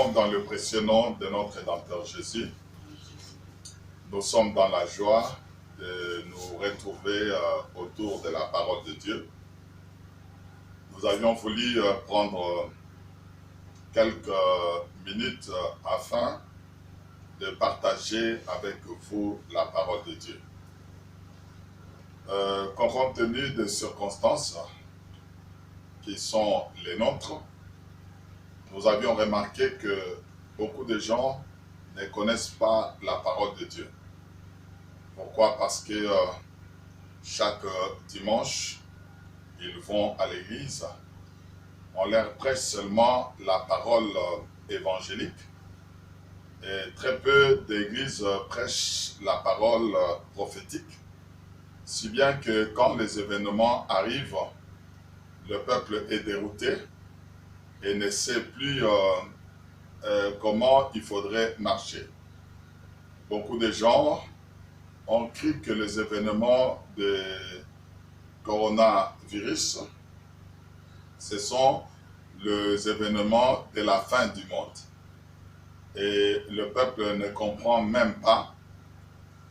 saluons dans le précieux nom de notre Rédempteur Jésus. Nous sommes dans la joie de nous retrouver autour de la parole de Dieu. Nous avions voulu prendre quelques minutes afin de partager avec vous la parole de Dieu. Compte tenu des circonstances qui sont les nôtres, nous avions remarqué que beaucoup de gens ne connaissent pas la parole de Dieu. Pourquoi? Parce que chaque dimanche, ils vont à l'église, on leur prêche seulement la parole évangélique et très peu d'églises prêchent la parole prophétique, si bien que quand les événements arrivent, le peuple est dérouté et ne sait plus comment il faudrait marcher. Beaucoup de gens ont cru que les événements de coronavirus, ce sont les événements de la fin du monde. Et le peuple ne comprend même pas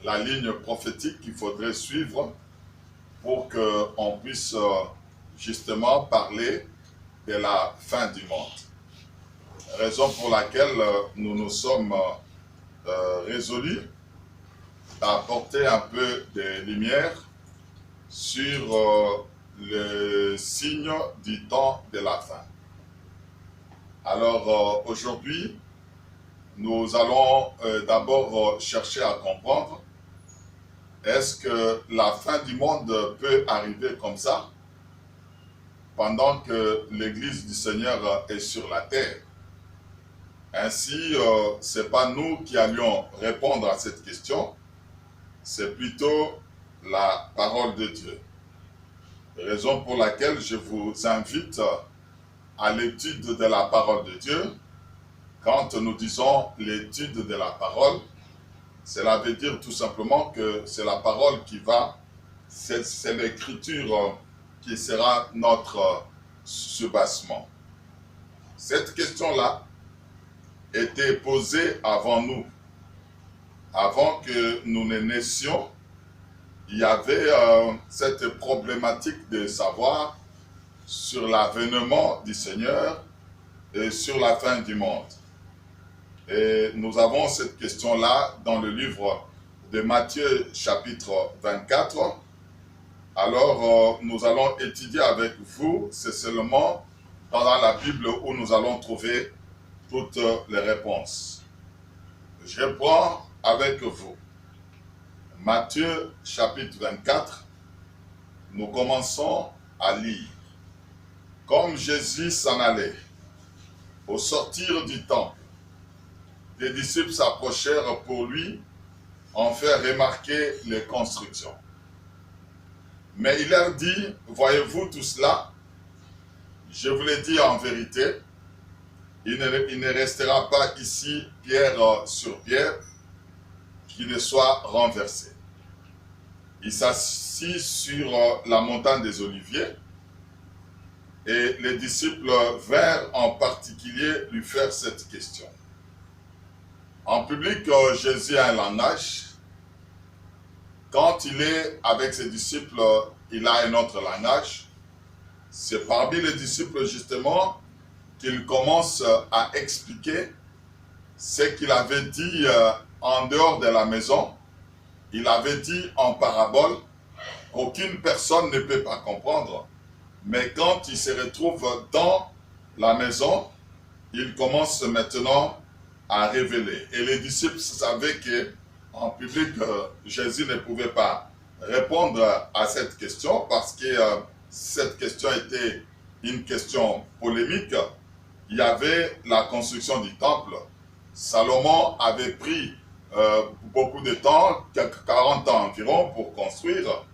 la ligne prophétique qu'il faudrait suivre pour qu'on puisse justement parler de la fin du monde. Raison pour laquelle nous nous sommes résolus d'apporter un peu de lumière sur le signe du temps de la fin. Alors aujourd'hui, nous allons d'abord chercher à comprendre, est-ce que la fin du monde peut arriver comme ça pendant que l'Église du Seigneur est sur la terre? Ainsi, ce n'est pas nous qui allions répondre à cette question, c'est plutôt la parole de Dieu. Raison pour laquelle je vous invite à l'étude de la parole de Dieu. Quand nous disons l'étude de la parole, cela veut dire tout simplement que c'est la parole qui va, c'est l'écriture qui sera notre soubassement. Cette question-là était posée avant nous. Avant que nous ne naissions, il y avait cette problématique de savoir sur l'avènement du Seigneur et sur la fin du monde. Et nous avons cette question-là dans le livre de Matthieu chapitre 24. Alors, nous allons étudier avec vous, c'est seulement dans la Bible où nous allons trouver toutes les réponses. Je prends avec vous Matthieu chapitre 24. Nous commençons à lire. Comme Jésus s'en allait, au sortir du temple, les disciples s'approchèrent pour lui en faire remarquer les constructions. Mais il leur dit, voyez-vous tout cela? Je vous le dis en vérité, il ne restera pas ici pierre sur pierre qui ne soit renversé. Il s'assit sur la montagne des Oliviers et les disciples vinrent en particulier lui faire cette question. En public, Jésus a un langage. Quand il est avec ses disciples, il a un autre langage. C'est parmi les disciples justement qu'il commence à expliquer ce qu'il avait dit en dehors de la maison. Il avait dit en parabole qu'aucune personne ne peut pas comprendre. Mais quand il se retrouve dans la maison, il commence maintenant à révéler. Et les disciples savaient qu'en public, Jésus ne pouvait pas répondre à cette question parce que cette question était une question polémique. Il y avait la construction du temple. Salomon avait pris beaucoup de temps, 40 ans environ, pour construire.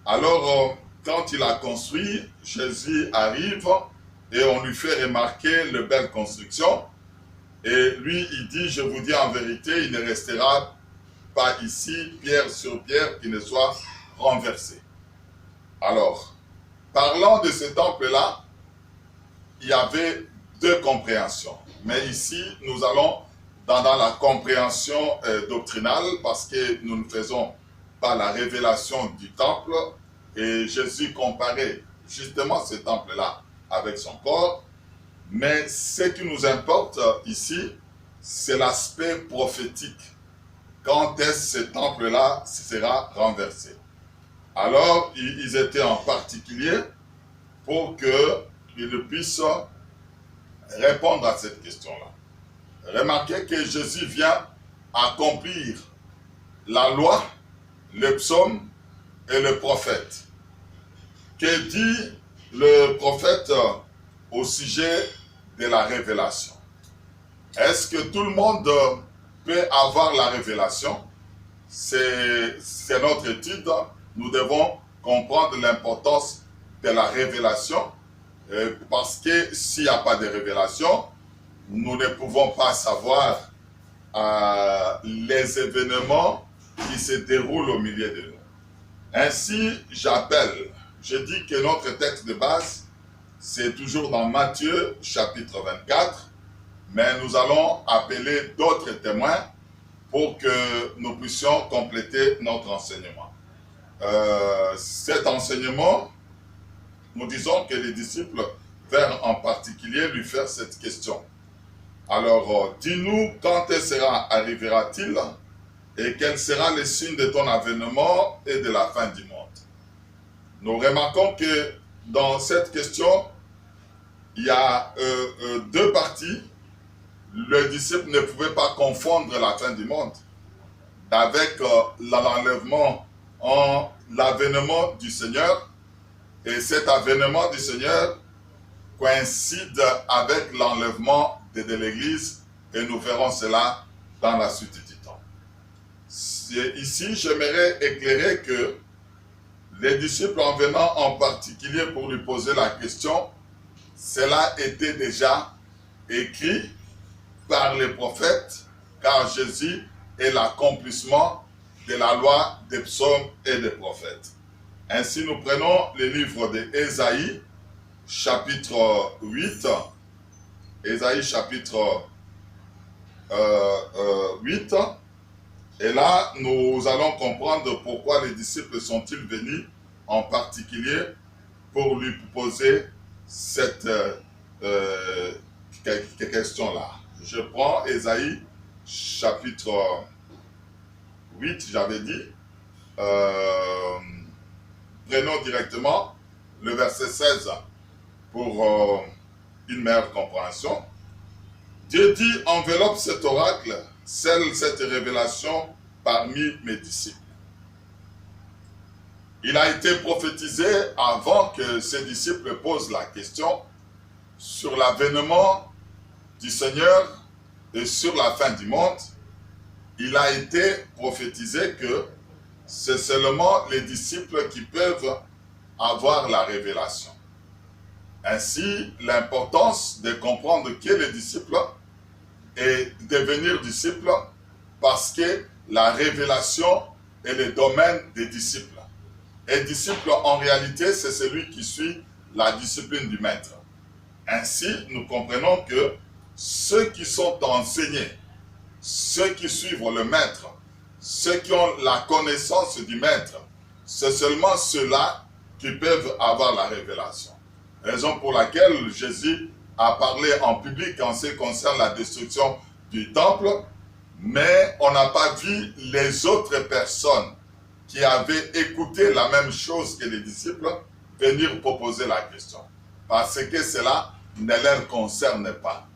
Alors, quand il a construit, Jésus arrive et on lui fait remarquer les belles constructions. Et lui, il dit, je vous dis en vérité, il ne restera pas ici, pierre sur pierre, qui ne soit renversé. Alors, parlant de ce temple-là, il y avait deux compréhensions. Mais ici, nous allons dans la compréhension doctrinale parce que nous ne faisons pas la révélation du temple. Et Jésus comparait justement ce temple-là avec son corps. Mais ce qui nous importe ici, c'est l'aspect prophétique. Quand est-ce que ce temple-là sera renversé? Alors, ils étaient en particulier pour qu'ils puissent répondre à cette question-là. Remarquez que Jésus vient accomplir la loi, le psaume et le prophète. Que dit le prophète au sujet de la révélation? Est-ce que tout le monde peut avoir la révélation? C'est notre étude. Nous devons comprendre l'importance de la révélation parce que s'il n'y a pas de révélation, nous ne pouvons pas savoir les événements qui se déroulent au milieu de nous. Ainsi, je dis que notre texte de base, c'est toujours dans Matthieu chapitre 24, mais nous allons appeler d'autres témoins pour que nous puissions compléter notre enseignement. Cet enseignement, nous disons que les disciples vinrent en particulier lui faire cette question. Alors, dis-nous quand arrivera-t-il et quel sera le signe de ton avènement et de la fin du monde. Nous remarquons que dans cette question, il y a deux parties. Le disciple ne pouvait pas confondre la fin du monde avec l'avènement du Seigneur. Et cet avènement du Seigneur coïncide avec l'enlèvement de l'Église et nous verrons cela dans la suite du temps. Ici, j'aimerais éclairer que les disciples en venant en particulier pour lui poser la question, cela était déjà écrit par les prophètes, car Jésus est l'accomplissement de la loi des psaumes et des prophètes. Ainsi, nous prenons le livre d'Ésaïe, chapitre 8. Ésaïe, chapitre 8. Et là, nous allons comprendre pourquoi les disciples sont-ils venus, en particulier pour lui poser cette question-là. Je prends Ésaïe, chapitre 8, j'avais dit. Prenons directement le verset 16 pour une meilleure compréhension. Dieu dit, enveloppe cet oracle, scelle cette révélation parmi mes disciples. Il a été prophétisé avant que ses disciples posent la question sur l'avènement du Seigneur et sur la fin du monde. Il a été prophétisé que c'est seulement les disciples qui peuvent avoir la révélation. Ainsi, l'importance de comprendre qui est le disciple et devenir disciple parce que la révélation est le domaine des disciples. Et disciple, en réalité, c'est celui qui suit la discipline du maître. Ainsi, nous comprenons que ceux qui sont enseignés, ceux qui suivent le maître, ceux qui ont la connaissance du maître, c'est seulement ceux-là qui peuvent avoir la révélation. Raison pour laquelle Jésus a parlé en public en ce qui concerne la destruction du temple, mais on n'a pas vu les autres personnes qui avaient écouté la même chose que les disciples venir proposer la question. Parce que cela ne leur concerne pas.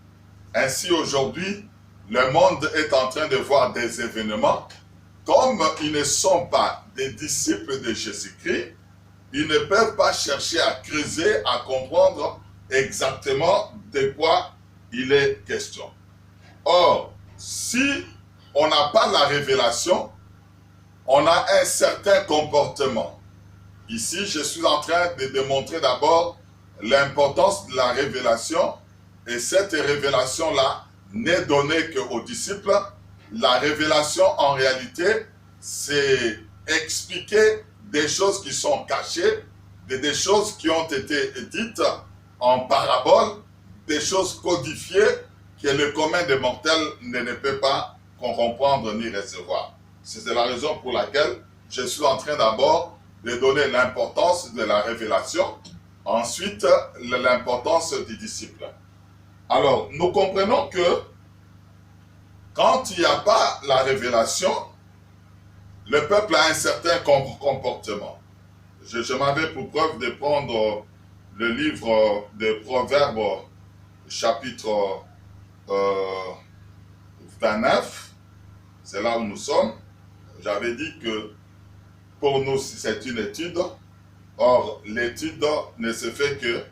Ainsi aujourd'hui, le monde est en train de voir des événements. Comme ils ne sont pas des disciples de Jésus-Christ, ils ne peuvent pas chercher à creuser, à comprendre exactement de quoi il est question. Or, si on n'a pas la révélation, on a un certain comportement. Ici, je suis en train de démontrer d'abord l'importance de la révélation, et cette révélation-là n'est donnée qu'aux disciples. La révélation, en réalité, c'est expliquer des choses qui sont cachées, des choses qui ont été dites en parabole, des choses codifiées que le commun des mortels ne peut pas comprendre ni recevoir. C'est la raison pour laquelle je suis en train d'abord de donner l'importance de la révélation, ensuite l'importance du disciple. Alors, nous comprenons que quand il n'y a pas la révélation, le peuple a un certain comportement. Je m'avais pour preuve de prendre le livre des Proverbes, chapitre 29, c'est là où nous sommes. J'avais dit que pour nous, c'est une étude. Or, l'étude ne se fait que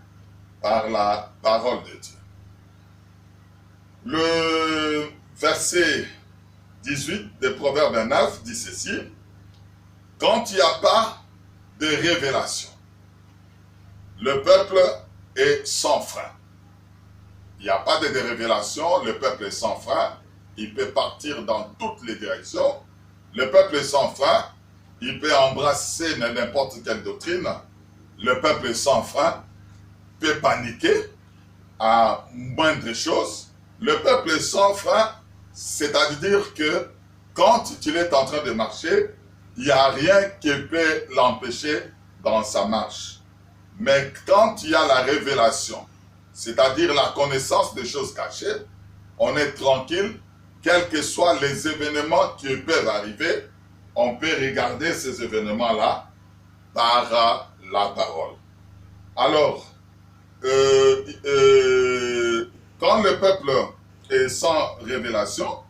par la parole de Dieu. Le verset 18 de Proverbe 29 dit ceci: quand il n'y a pas de révélation, le peuple est sans frein. Il n'y a pas de révélation, le peuple est sans frein. Il peut partir dans toutes les directions. Le peuple est sans frein. Il peut embrasser n'importe quelle doctrine. Le peuple est sans frein. Peut paniquer à moindre chose. Le peuple est sans frein, c'est-à-dire que quand il est en train de marcher, il n'y a rien qui peut l'empêcher dans sa marche. Mais quand il y a la révélation, c'est-à-dire la connaissance des choses cachées, on est tranquille, quels que soient les événements qui peuvent arriver, on peut regarder ces événements-là par la parole. Alors, quand le peuple est sans révélation,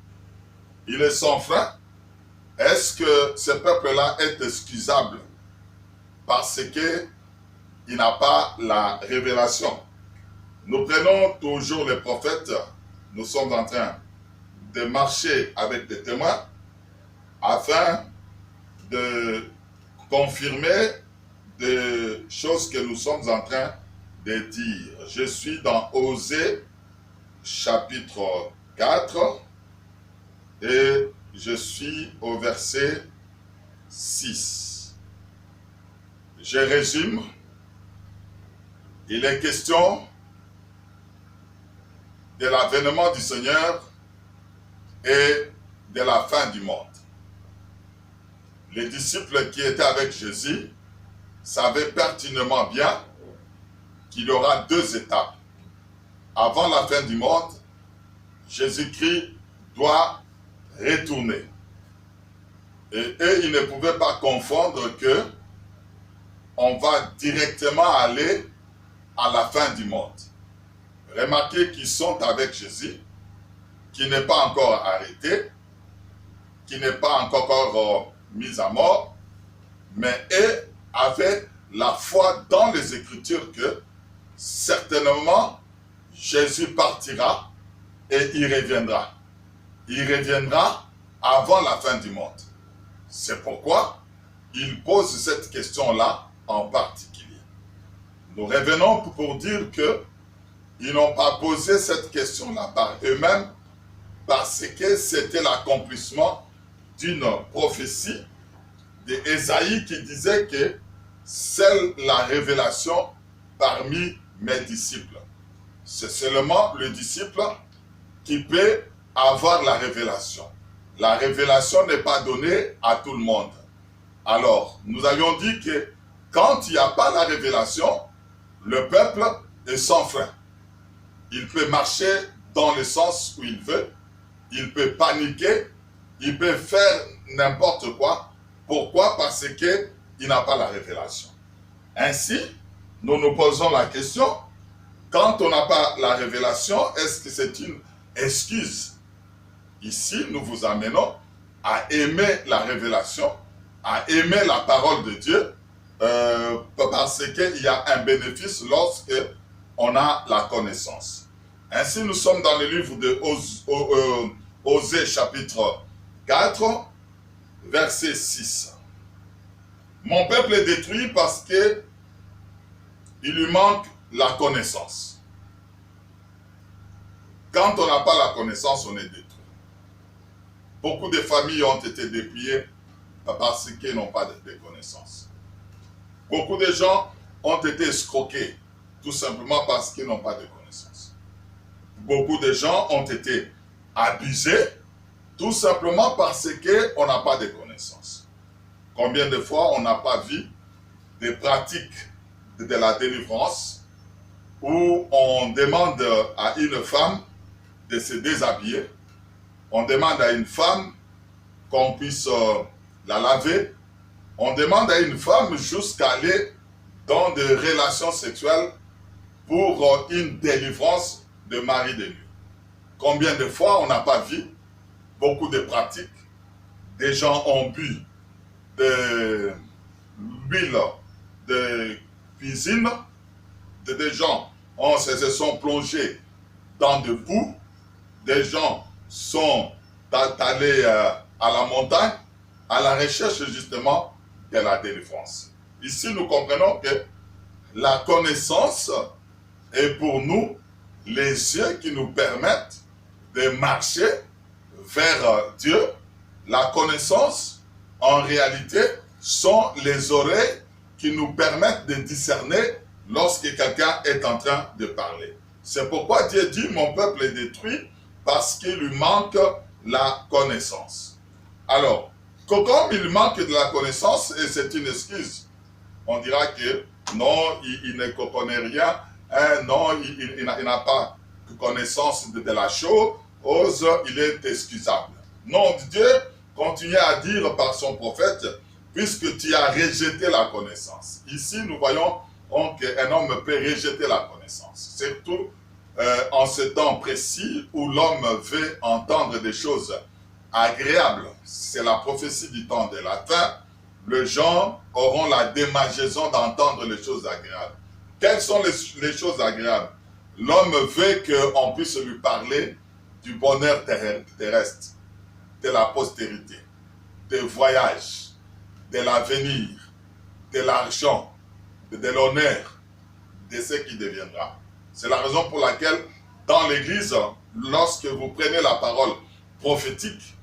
il est sans frein, est-ce que ce peuple-là est excusable parce qu'il n'a pas la révélation? Nous prenons toujours les prophètes, nous sommes en train de marcher avec des témoins afin de confirmer des choses que nous sommes en train de dire. Je suis dans Osée chapitre 4 et je suis au verset 6. Je résume. Il est question de l'avènement du Seigneur et de la fin du monde. Les disciples qui étaient avec Jésus savaient pertinemment bien qu'il y aura deux étapes. Avant la fin du monde, Jésus-Christ doit retourner. Et eux, ils ne pouvaient pas confondre que on va directement aller à la fin du monde. Remarquez qu'ils sont avec Jésus, qui n'est pas encore arrêté, qui n'est pas encore mis à mort, mais eux avaient la foi dans les Écritures que certainement Jésus partira et il reviendra. Il reviendra avant la fin du monde. C'est pourquoi il pose cette question-là en particulier. Nous revenons pour dire que ils n'ont pas posé cette question-là par eux-mêmes parce que c'était l'accomplissement d'une prophétie d'Ésaïe qui disait que c'est la révélation parmi mes disciples. C'est seulement le disciple qui peut avoir la révélation. La révélation n'est pas donnée à tout le monde. Alors, nous avions dit que quand il n'y a pas la révélation, le peuple est sans frein. Il peut marcher dans le sens où il veut, il peut paniquer, il peut faire n'importe quoi. Pourquoi? Parce qu'il n'a pas la révélation. Ainsi, nous nous posons la question, quand on n'a pas la révélation, est-ce que c'est une excuse? Ici, nous vous amenons à aimer la révélation, à aimer la parole de Dieu, parce qu'il y a un bénéfice lorsque on a la connaissance. Ainsi, nous sommes dans le livre de Osée chapitre 4, verset 6. Mon peuple est détruit parce que il lui manque la connaissance. Quand on n'a pas la connaissance, on est détruit. Beaucoup de familles ont été dépouillées parce qu'ils n'ont pas de connaissance. Beaucoup de gens ont été escroqués tout simplement parce qu'ils n'ont pas de connaissance. beaucoup de gens ont été abusés tout simplement parce qu'on n'a pas de connaissances. Combien de fois on n'a pas vu des pratiques de la délivrance où on demande à une femme de se déshabiller, on demande à une femme qu'on puisse la laver, on demande à une femme jusqu'à aller dans des relations sexuelles pour une délivrance de mari de nuit. Combien de fois on n'a pas vu beaucoup de pratiques, des gens ont bu de l'huile de cuisine, des gens se sont plongés dans de boue, des gens sont allés à la montagne à la recherche justement de la délivrance. Ici, nous comprenons que la connaissance est pour nous les yeux qui nous permettent de marcher vers Dieu. La connaissance, en réalité, sont les oreilles qui nous permettent de discerner lorsque quelqu'un est en train de parler. C'est pourquoi Dieu dit, mon peuple est détruit parce qu'il lui manque la connaissance. Alors, comme il manque de la connaissance, et c'est une excuse, on dira que non, il ne connaît rien, hein, non, il n'a pas de connaissance de la chose, il est excusable. Non, Dieu continue à dire par son prophète, puisque tu as rejeté la connaissance. Ici, nous voyons qu'un homme peut rejeter la connaissance. Surtout en ce temps précis où l'homme veut entendre des choses agréables. C'est la prophétie du temps de la fin. Les gens auront la démangeaison d'entendre les choses agréables. Quelles sont les choses agréables? L'homme veut qu'on puisse lui parler du bonheur terrestre, de la postérité, des voyages, de l'avenir, de l'argent, de l'honneur, de ce qui deviendra. C'est la raison pour laquelle, dans l'Église, lorsque vous prenez la parole prophétique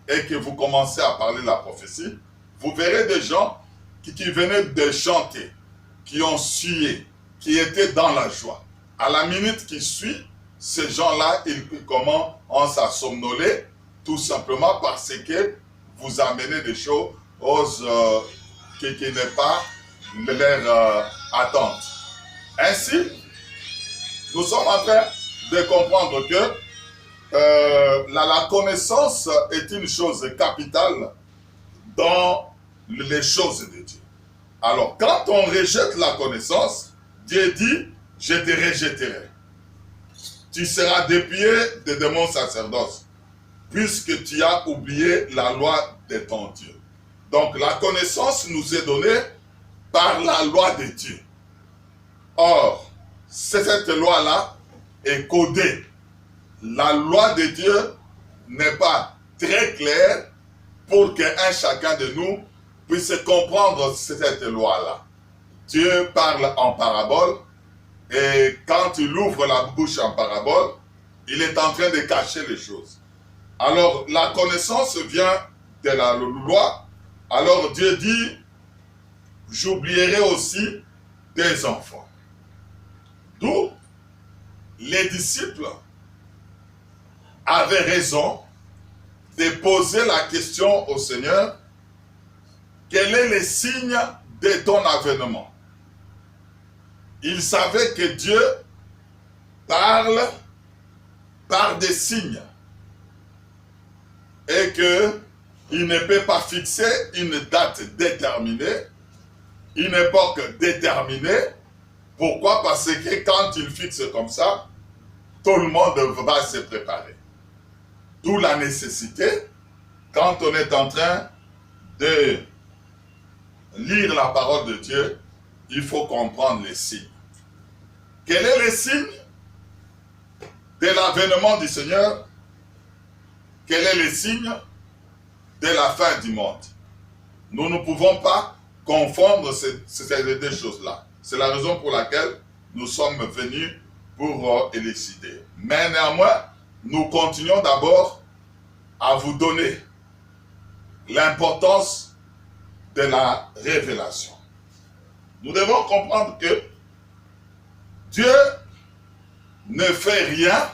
et que vous commencez à parler de la prophétie, vous verrez des gens qui venaient de chanter, qui ont sué, qui étaient dans la joie. À la minute qui suit, ces gens-là, ils commencent à somnoler, tout simplement parce que vous amenez des choses qui n'est pas leur attente. Ainsi, nous sommes en train de comprendre que la connaissance est une chose capitale dans les choses de Dieu. Alors, quand on rejette la connaissance, Dieu dit, je te rejetterai. Tu seras dépouillé de mon sacerdoce, puisque tu as oublié la loi de ton Dieu. Donc, la connaissance nous est donnée par la loi de Dieu. Or, cette loi-là est codée. La loi de Dieu n'est pas très claire pour qu'un chacun de nous puisse comprendre cette loi-là. Dieu parle en parabole et quand il ouvre la bouche en parabole, il est en train de cacher les choses. Alors, la connaissance vient de la loi. Alors, Dieu dit, j'oublierai aussi des enfants. D'où les disciples avaient raison de poser la question au Seigneur, quel est le signe de ton avènement? Ils savaient que Dieu parle par des signes et qu'il ne peut pas fixer une date déterminée, une époque déterminée. Pourquoi? Parce que quand il fixe comme ça, tout le monde va se préparer. D'où la nécessité, quand on est en train de lire la parole de Dieu, il faut comprendre les signes. Quel est le signe de l'avènement du Seigneur? Quel est le signe de la fin du monde? Nous ne pouvons pas confondre ces deux choses-là. C'est la raison pour laquelle nous sommes venus pour élucider. Mais néanmoins, nous continuons d'abord à vous donner l'importance de la révélation. Nous devons comprendre que Dieu ne fait rien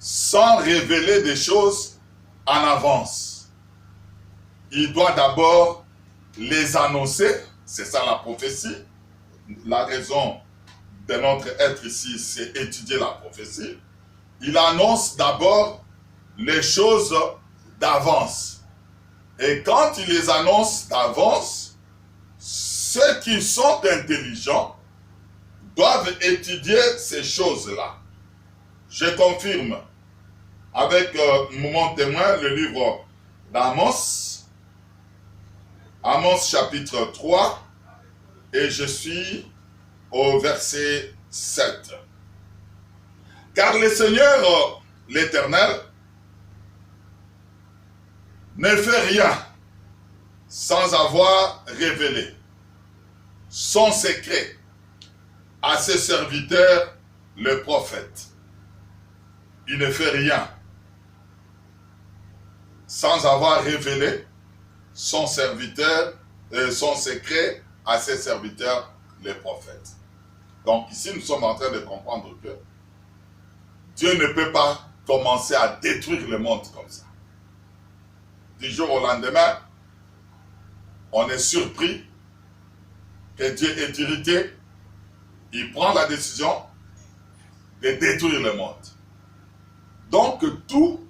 sans révéler des choses en avance. Il doit d'abord les annoncer, c'est ça la prophétie. La raison de notre être ici, c'est étudier la prophétie. Il annonce d'abord les choses d'avance. Et quand il les annonce d'avance, ceux qui sont intelligents doivent étudier ces choses-là. Je confirme avec mon témoin le livre d'Amos, Amos chapitre 3, et je suis au verset 7. Car le Seigneur, l'Éternel, ne fait rien sans avoir révélé son secret à ses serviteurs, le prophète. Il ne fait rien sans avoir révélé son serviteur, son secret à ses serviteurs, les prophètes. Donc ici, nous sommes en train de comprendre que Dieu ne peut pas commencer à détruire le monde comme ça. Du jour au lendemain, on est surpris que Dieu est irrité. Il prend la décision de détruire le monde. Donc tout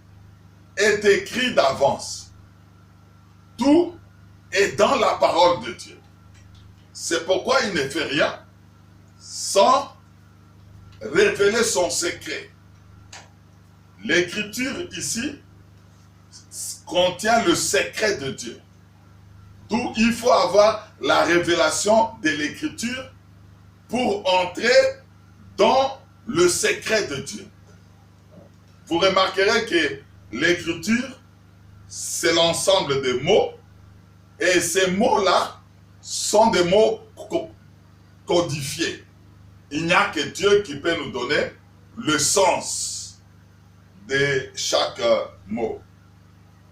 est écrit d'avance. Tout est dans la parole de Dieu. C'est pourquoi il ne fait rien sans révéler son secret. L'écriture ici contient le secret de Dieu. D'où il faut avoir la révélation de l'écriture pour entrer dans le secret de Dieu. Vous remarquerez que l'écriture, c'est l'ensemble des mots, et ces mots-là sont des mots codifiés. Il n'y a que Dieu qui peut nous donner le sens de chaque mot.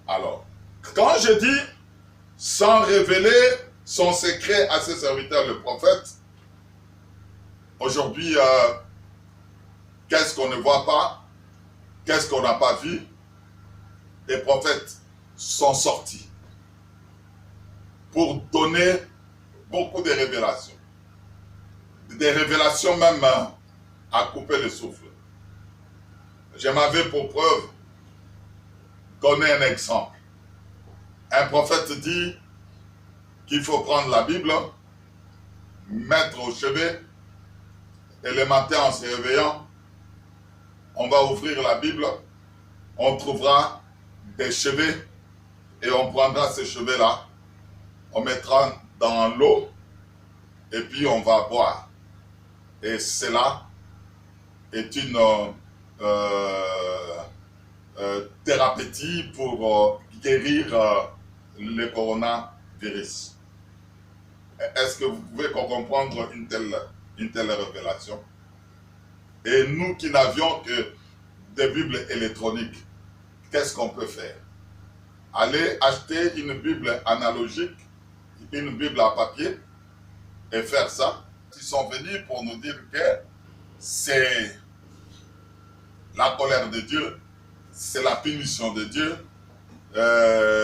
Alors, quand je dis sans révéler son secret à ses serviteurs, le prophète, aujourd'hui, qu'est-ce qu'on ne voit pas? Qu'est-ce qu'on n'a pas vu? Les prophètes sont sortis pour donner beaucoup de révélations. Des révélations même à couper le souffle. Je m'avais pour preuve donné un exemple. Un prophète dit qu'il faut prendre la Bible, mettre au chevet, et le matin en se réveillant, on va ouvrir la Bible, on trouvera des chevets et on prendra ces chevets-là, on mettra dans l'eau et puis on va boire. Et cela est une thérapeutie pour guérir le coronavirus. Est-ce que vous pouvez comprendre une telle révélation? Et nous qui n'avions que des Bibles électroniques, qu'est-ce qu'on peut faire? Aller acheter une Bible analogique, une Bible à papier, et faire ça. Ils sont venus pour nous dire que c'est la colère de Dieu, c'est la punition de Dieu.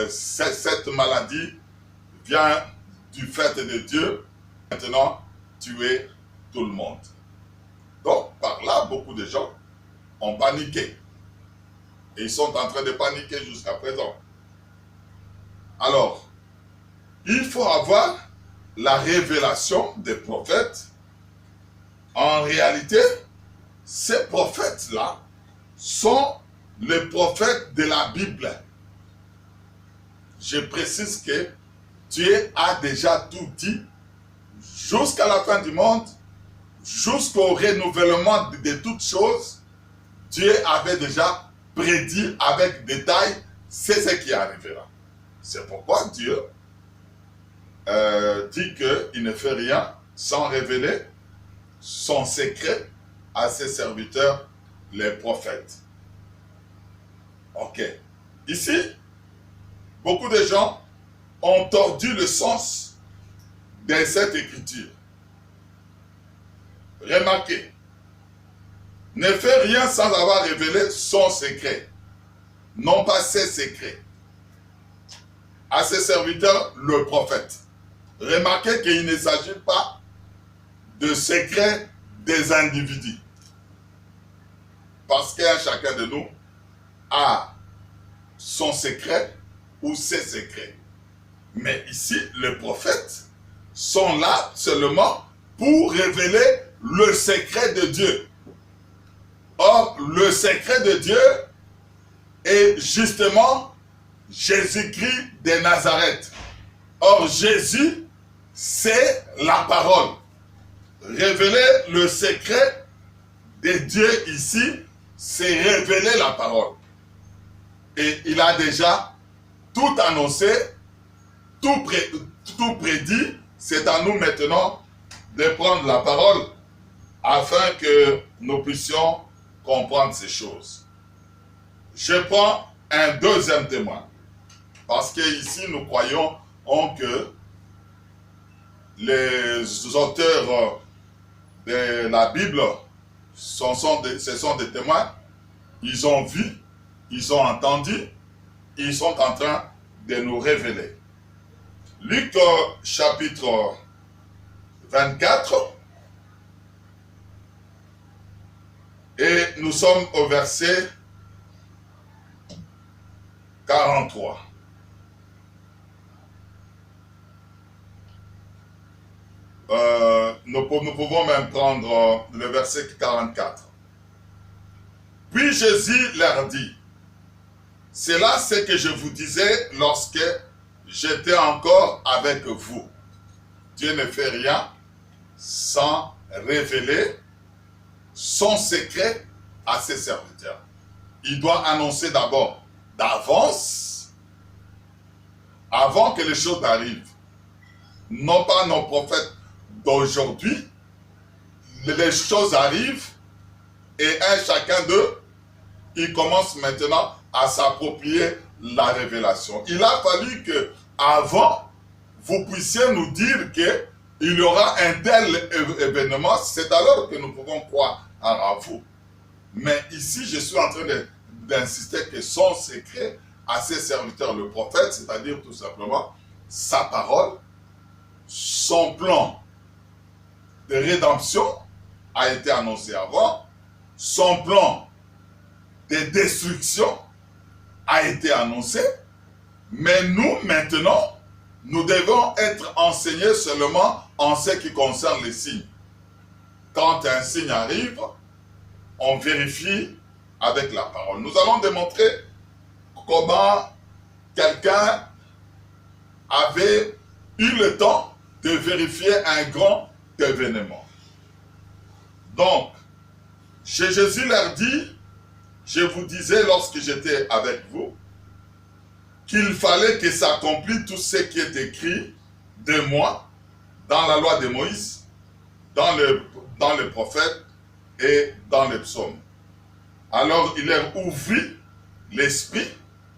Cette maladie vient du fait de Dieu, maintenant tuer tout le monde. Donc, par là, beaucoup de gens ont paniqué. Et ils sont en train de paniquer jusqu'à présent. Alors, il faut avoir la révélation des prophètes. En réalité, ces prophètes-là sont les prophètes de la Bible. Je précise que Dieu a déjà tout dit jusqu'à la fin du monde, jusqu'au renouvellement de toutes choses. Dieu avait déjà prédit avec détail c'est ce qui arrivera. C'est pourquoi Dieu dit qu'il ne fait rien sans révéler son secret à ses serviteurs, les prophètes. Ok. Ici, beaucoup de gens ont tordu le sens de cette écriture. Remarquez, ne fait rien sans avoir révélé son secret, non pas ses secrets, à ses serviteurs, le prophète. Remarquez qu'il ne s'agit pas de secret des individus. Parce qu'un chacun de nous a son secret ou ses secrets. Mais ici, les prophètes sont là seulement pour révéler le secret de Dieu. Or, le secret de Dieu est justement Jésus-Christ de Nazareth. Or, Jésus, c'est la parole. Révéler le secret de Dieu ici, c'est révéler la parole. Et il a déjà tout annoncé, tout prédit. C'est à nous maintenant de prendre la parole afin que nous puissions comprendre ces choses. Je prends un deuxième témoin. Parce que ici, nous croyons que les auteurs de la Bible, ce sont des témoins. Ils ont vu, ils ont entendu, ils sont en train de nous révéler. Luc chapitre 24, et nous sommes au verset 43. Nous pouvons même prendre le verset 44. Puis Jésus leur dit, c'est là ce que je vous disais lorsque j'étais encore avec vous. Dieu ne fait rien sans révéler son secret à ses serviteurs. Il doit annoncer d'abord d'avance, avant que les choses arrivent. Non pas nos prophètes d'aujourd'hui, les choses arrivent et un chacun d'eux, il commence maintenant à s'approprier la révélation. Il a fallu que avant vous puissiez nous dire que il y aura un tel événement, c'est alors que nous pouvons croire à vous. Mais ici, je suis en train d'insister que son secret à ses serviteurs, le prophète, c'est-à-dire tout simplement sa parole, son plan de rédemption a été annoncé avant, son plan de destruction a été annoncé, mais nous, maintenant, nous devons être enseignés seulement en ce qui concerne les signes. Quand un signe arrive, on vérifie avec la parole. Nous allons démontrer comment quelqu'un avait eu le temps de vérifier un grand événement. Donc, Jésus leur dit, je vous disais lorsque j'étais avec vous, qu'il fallait que s'accomplisse tout ce qui est écrit de moi dans la loi de Moïse, dans les prophètes et dans les psaumes. Alors il leur ouvrit l'esprit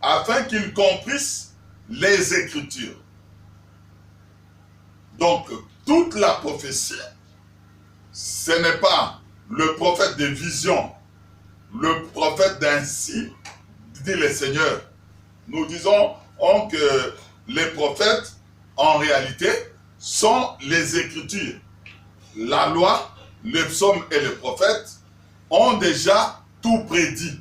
afin qu'ils comprissent les Écritures. Donc toute la prophétie, ce n'est pas le prophète de vision, le prophète d'ainsi, dit le Seigneur. Nous disons que les prophètes, en réalité, sont les Écritures. La loi, les psaumes et les prophètes ont déjà tout prédit.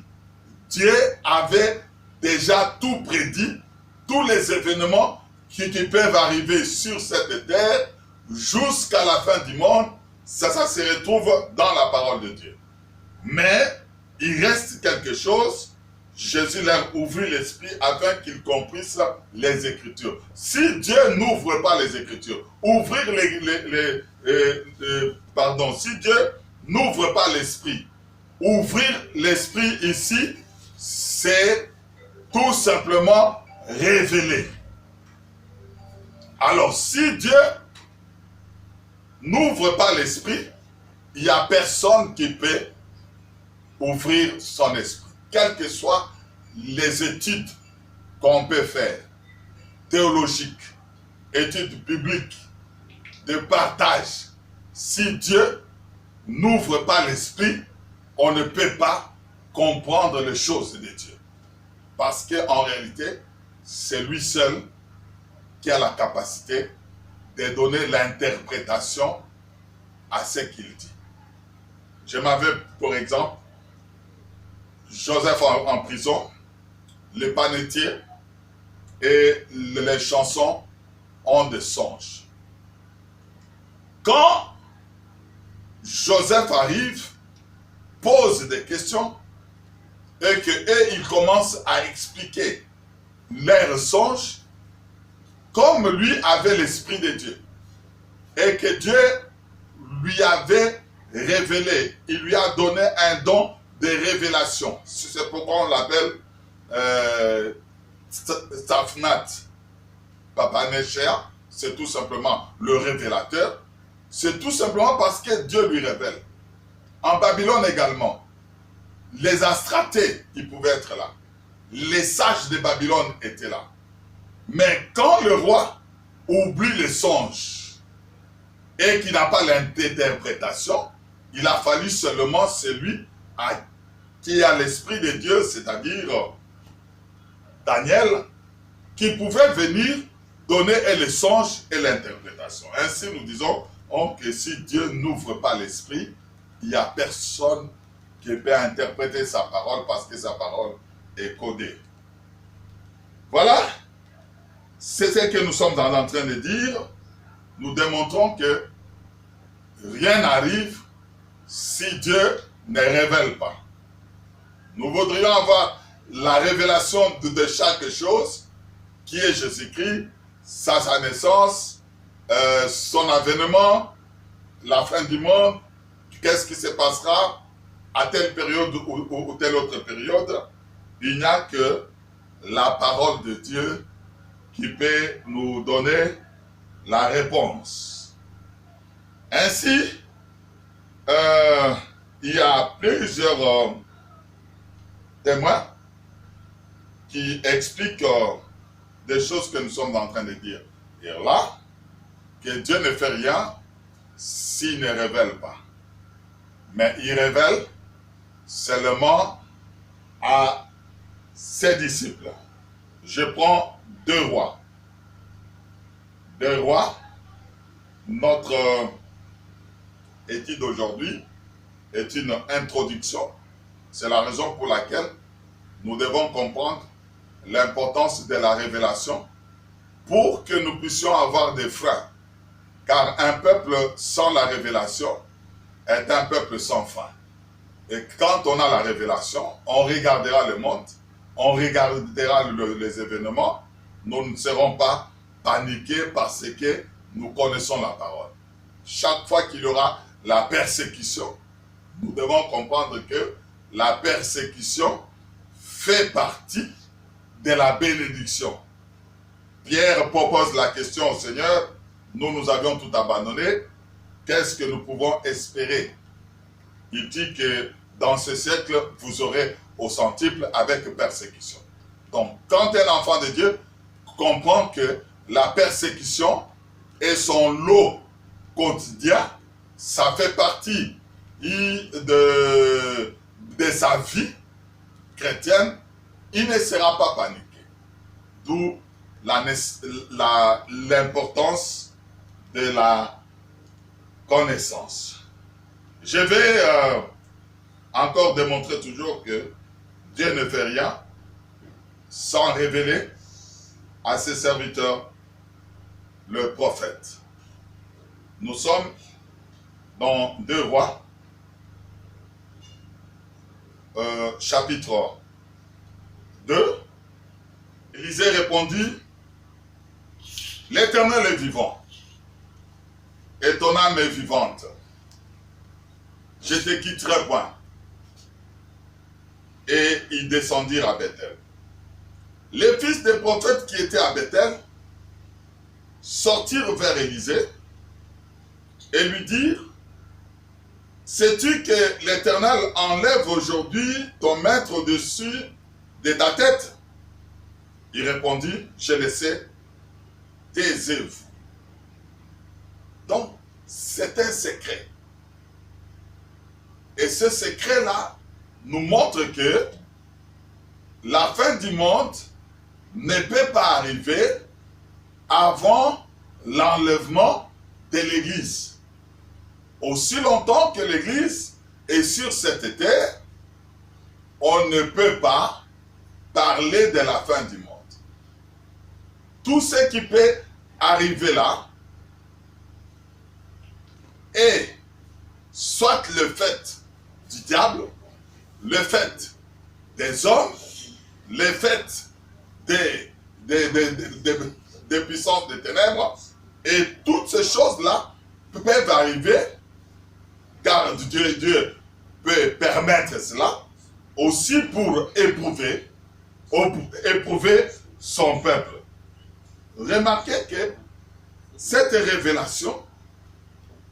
Dieu avait déjà tout prédit, tous les événements qui peuvent arriver sur cette terre jusqu'à la fin du monde, ça se retrouve dans la parole de Dieu. Mais il reste quelque chose. Jésus leur ouvrit l'esprit afin qu'ils comprissent les Écritures. Si Dieu n'ouvre pas les Écritures, si Dieu n'ouvre pas l'esprit, ouvrir l'esprit ici, c'est tout simplement révéler. Alors, si Dieu n'ouvre pas l'esprit, il n'y a personne qui peut ouvrir son esprit. Quelles que soient les études qu'on peut faire, théologiques, études bibliques, de partage, si Dieu n'ouvre pas l'esprit, on ne peut pas comprendre les choses de Dieu. Parce qu'en réalité, c'est lui seul qui a la capacité de donner l'interprétation à ce qu'il dit. Je m'avais, pour exemple, Joseph en prison, les panetiers et les chansons ont des songes. Quand Joseph arrive, pose des questions, et qu'ils commencent à expliquer leurs songes, comme lui avait l'Esprit de Dieu, et que Dieu lui avait révélé, il lui a donné un don de révélation. C'est pourquoi on l'appelle Stafnat. Papa Necher, c'est tout simplement le révélateur. C'est tout simplement parce que Dieu lui révèle. En Babylone également, les astratés, ils pouvaient être là. Les sages de Babylone étaient là. Mais quand le roi oublie les songes et qu'il n'a pas l'interprétation, il a fallu seulement celui qui a l'Esprit de Dieu, c'est-à-dire Daniel, qui pouvait venir donner les songes et l'interprétation. Ainsi, nous disons que si Dieu n'ouvre pas l'Esprit, il n'y a personne qui peut interpréter sa parole parce que sa parole est codée. Voilà, c'est ce que nous sommes en train de dire. Nous démontrons que rien n'arrive si Dieu ne révèle pas. Nous voudrions avoir la révélation de chaque chose qui est Jésus-Christ, sa naissance, son avènement, la fin du monde, qu'est-ce qui se passera à telle période ou telle autre période. Il n'y a que la parole de Dieu qui peut nous donner la réponse. Ainsi, il y a plusieurs témoins qui expliquent des choses que nous sommes en train de dire. Et là, que Dieu ne fait rien s'il ne révèle pas. Mais il révèle seulement à ses disciples. Je prends 2 rois. 2 rois, notre étude d'aujourd'hui est une introduction. C'est la raison pour laquelle nous devons comprendre l'importance de la révélation pour que nous puissions avoir des freins. Car un peuple sans la révélation est un peuple sans fin. Et quand on a la révélation, on regardera le monde, on regardera les événements, nous ne serons pas paniqués parce que nous connaissons la parole. Chaque fois qu'il y aura la persécution, nous devons comprendre que la persécution fait partie de la bénédiction. Pierre propose la question au Seigneur, nous avions tout abandonné, qu'est-ce que nous pouvons espérer? Il dit que dans ce siècle, vous aurez au centuple avec persécution. Donc, quand un enfant de Dieu comprend que la persécution est son lot quotidien, ça fait partie de sa vie chrétienne, il ne sera pas paniqué. D'où l'importance de la connaissance. Je vais encore démontrer toujours que Dieu ne fait rien sans révéler à ses serviteurs le prophète. Nous sommes dans 2 Rois, chapitre 2. Élisée répondit, « L'Éternel est vivant, et ton âme est vivante. Je te quitterai point. » Et ils descendirent à Bethel. Les fils des prophètes qui étaient à Bethel sortirent vers Élisée et lui dirent, « Sais-tu que l'Éternel enlève aujourd'hui ton maître au-dessus de ta tête ?» Il répondit, « Je le sais, taisez-vous. » Donc, c'est un secret. Et ce secret-là nous montre que la fin du monde ne peut pas arriver avant l'enlèvement de l'Église. Aussi longtemps que l'Église est sur cette terre, on ne peut pas parler de la fin du monde. Tout ce qui peut arriver là est soit le fait du diable, le fait des hommes, le fait des puissances des ténèbres, et toutes ces choses-là peuvent arriver, car Dieu peut permettre cela, aussi pour éprouver son peuple. Remarquez que cette révélation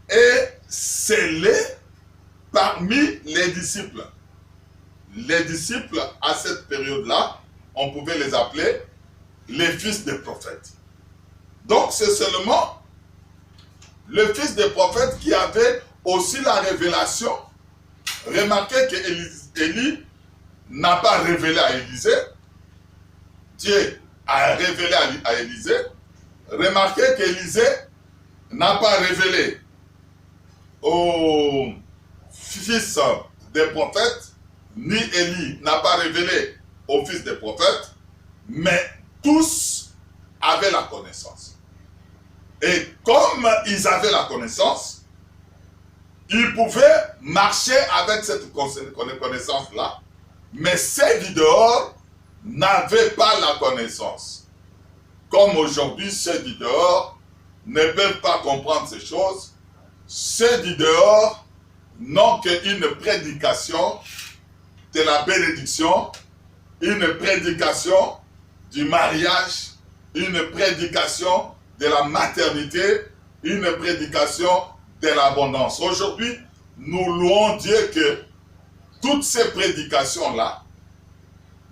est scellée parmi les disciples. Les disciples, à cette période-là, on pouvait les appeler les fils des prophètes. Donc c'est seulement le fils des prophètes qui avait aussi la révélation. Remarquez que Élie n'a pas révélé à Élisée. Dieu a révélé à Élisée. Remarquez qu'Élisée n'a pas révélé aux fils des prophètes, ni Élie n'a pas révélé aux fils des prophètes, mais tous avaient la connaissance. Et comme ils avaient la connaissance, ils pouvaient marcher avec cette connaissance-là, mais ceux du dehors n'avaient pas la connaissance. Comme aujourd'hui, ceux du dehors ne peuvent pas comprendre ces choses, ceux du dehors n'ont qu'une prédication de la bénédiction, une prédication du mariage, une prédication de la maternité, une prédication de l'abondance. Aujourd'hui, nous louons Dieu que toutes ces prédications-là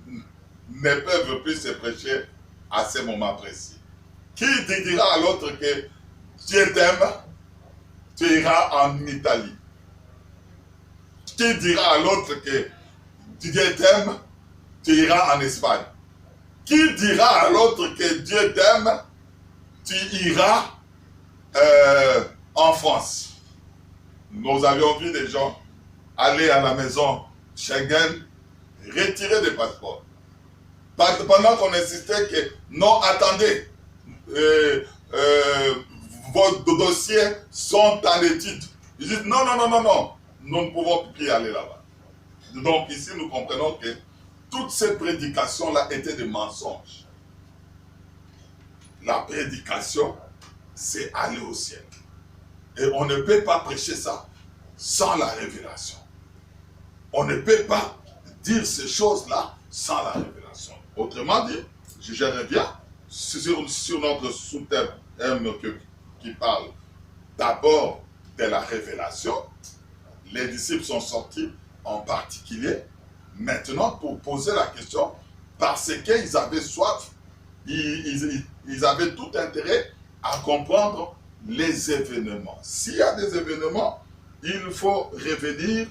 ne peuvent plus se prêcher à ce moment précis. Qui dira à l'autre que Dieu t'aime, tu iras en Italie? Qui dira à l'autre que Dieu t'aime, tu iras en Espagne? Qui dira à l'autre que Dieu t'aime, tu iras en France? Nous avions vu des gens aller à la maison Schengen, retirer des passeports. Pendant qu'on insistait que non, attendez, vos dossiers sont en étude. Ils disent non, non, non, non, non, nous ne pouvons plus aller là-bas. Donc ici, nous comprenons que toutes ces prédications-là étaient des mensonges. La prédication, c'est aller au ciel. Et on ne peut pas prêcher ça sans la révélation. On ne peut pas dire ces choses-là sans la révélation. Autrement dit, je reviens sur notre sous-thème qui parle d'abord de la révélation. Les disciples sont sortis en particulier maintenant pour poser la question parce qu'ils avaient soif, ils avaient tout intérêt à comprendre les événements. S'il y a des événements, il faut revenir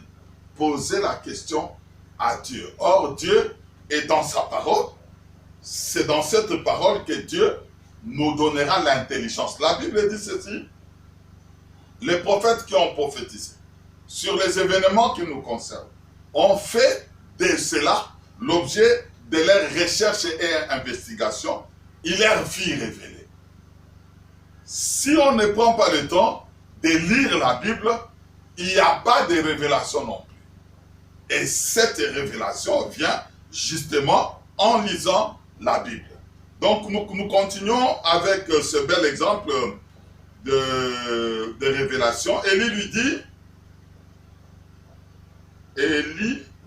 poser la question à Dieu. Or, Dieu est dans sa parole. C'est dans cette parole que Dieu nous donnera l'intelligence. La Bible dit ceci: les prophètes qui ont prophétisé sur les événements qui nous concernent ont fait de cela l'objet de leurs recherches et investigations. Il leur fit révéler. Si on ne prend pas le temps de lire la Bible, il n'y a pas de révélation non plus. Et cette révélation vient justement en lisant la Bible. Donc nous continuons avec ce bel exemple de révélation. Élie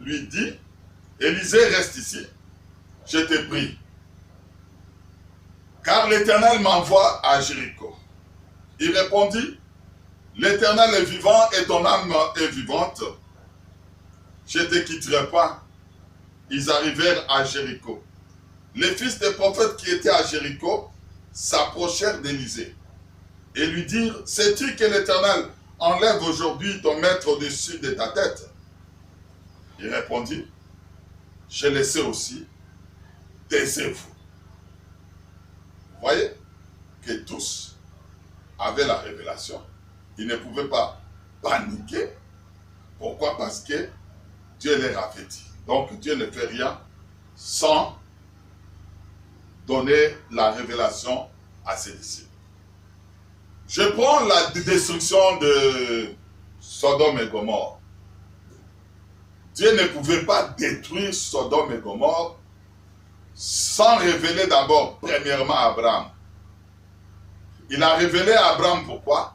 lui dit, Élisée, reste ici, je te prie, car l'Éternel m'envoie à Jéricho. Il répondit, l'Éternel est vivant et ton âme est vivante, je ne te quitterai pas. Ils arrivèrent à Jéricho. Les fils des prophètes qui étaient à Jéricho s'approchèrent d'Élisée et lui dirent, sais-tu que l'Éternel enlève aujourd'hui ton maître au-dessus de ta tête? Il répondit, je le sais aussi, taisez-vous. Vous voyez que tous avaient la révélation. Ils ne pouvaient pas paniquer. Pourquoi? Parce que Dieu leur avait dit. Donc Dieu ne fait rien sans donner la révélation à ses disciples. Je prends la destruction de Sodome et Gomorrhe. Dieu ne pouvait pas détruire Sodome et Gomorrhe sans révéler d'abord, premièrement, à Abraham. Il a révélé à Abraham pourquoi?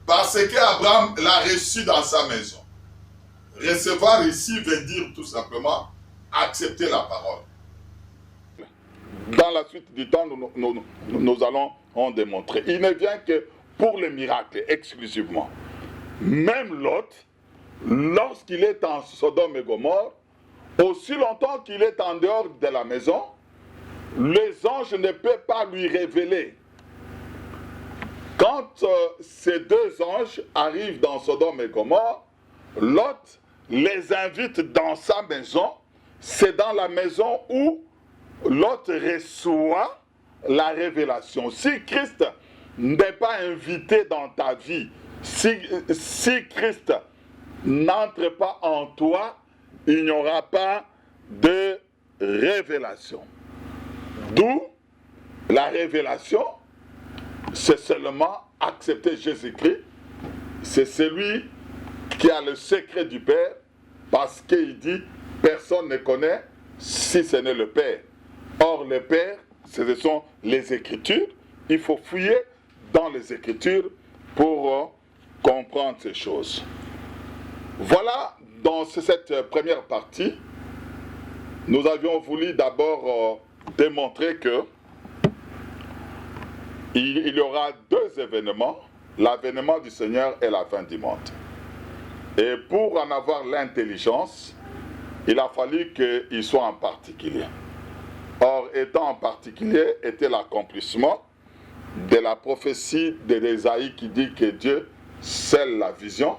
Parce qu'Abraham l'a reçu dans sa maison. Recevoir ici veut dire tout simplement accepter la parole. Dans la suite du temps, nous allons en démontrer. Il ne vient que pour les miracles exclusivement. Même Lot, lorsqu'il est en Sodome et Gomorrhe, aussi longtemps qu'il est en dehors de la maison, les anges ne peuvent pas lui révéler. Quand ces deux anges arrivent dans Sodome et Gomorrhe, Lot les invite dans sa maison. C'est dans la maison où Lot reçoit la révélation. Si Christ n'est pas invité dans ta vie, si Christ n'entre pas en toi, il n'y aura pas de révélation. D'où la révélation, c'est seulement accepter Jésus-Christ. C'est celui qui a le secret du Père, parce qu'il dit, personne ne connaît si ce n'est le Père. Or, le Père, ce sont les Écritures. Il faut fouiller dans les Écritures pour comprendre ces choses. Voilà, dans cette première partie, nous avions voulu d'abord démontrer que il y aura deux événements, l'avènement du Seigneur et la fin du monde. Et pour en avoir l'intelligence, il a fallu qu'il soit en particulier. Or, étant en particulier, était l'accomplissement de la prophétie d'Ésaïe qui dit que Dieu scelle la vision,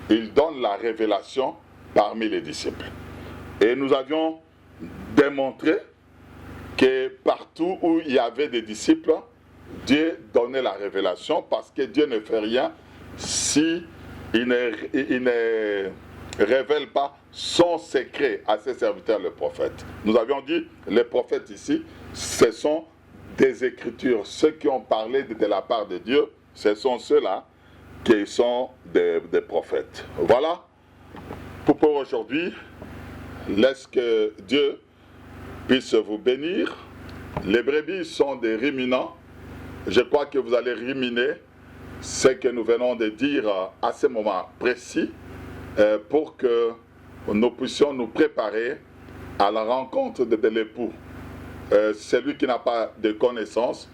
il donne la révélation parmi les disciples. Et nous avions démontré que partout où il y avait des disciples, Dieu donnait la révélation, parce que Dieu ne fait rien si il ne révèle pas son secret à ses serviteurs, les prophètes. Nous avions dit, les prophètes ici, ce sont des Écritures. Ceux qui ont parlé de la part de Dieu, ce sont ceux-là qui sont des prophètes. Voilà pour aujourd'hui. Laisse que Dieu puisse vous bénir. Les brebis sont des ruminants. Je crois que vous allez ruminer ce que nous venons de dire à ce moment précis pour que nous puissions nous préparer à la rencontre de l'époux. Celui qui n'a pas de connaissance,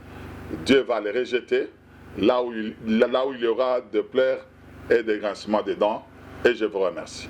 Dieu va le rejeter là où il y aura de pleurs et de grincements de dents. Et je vous remercie.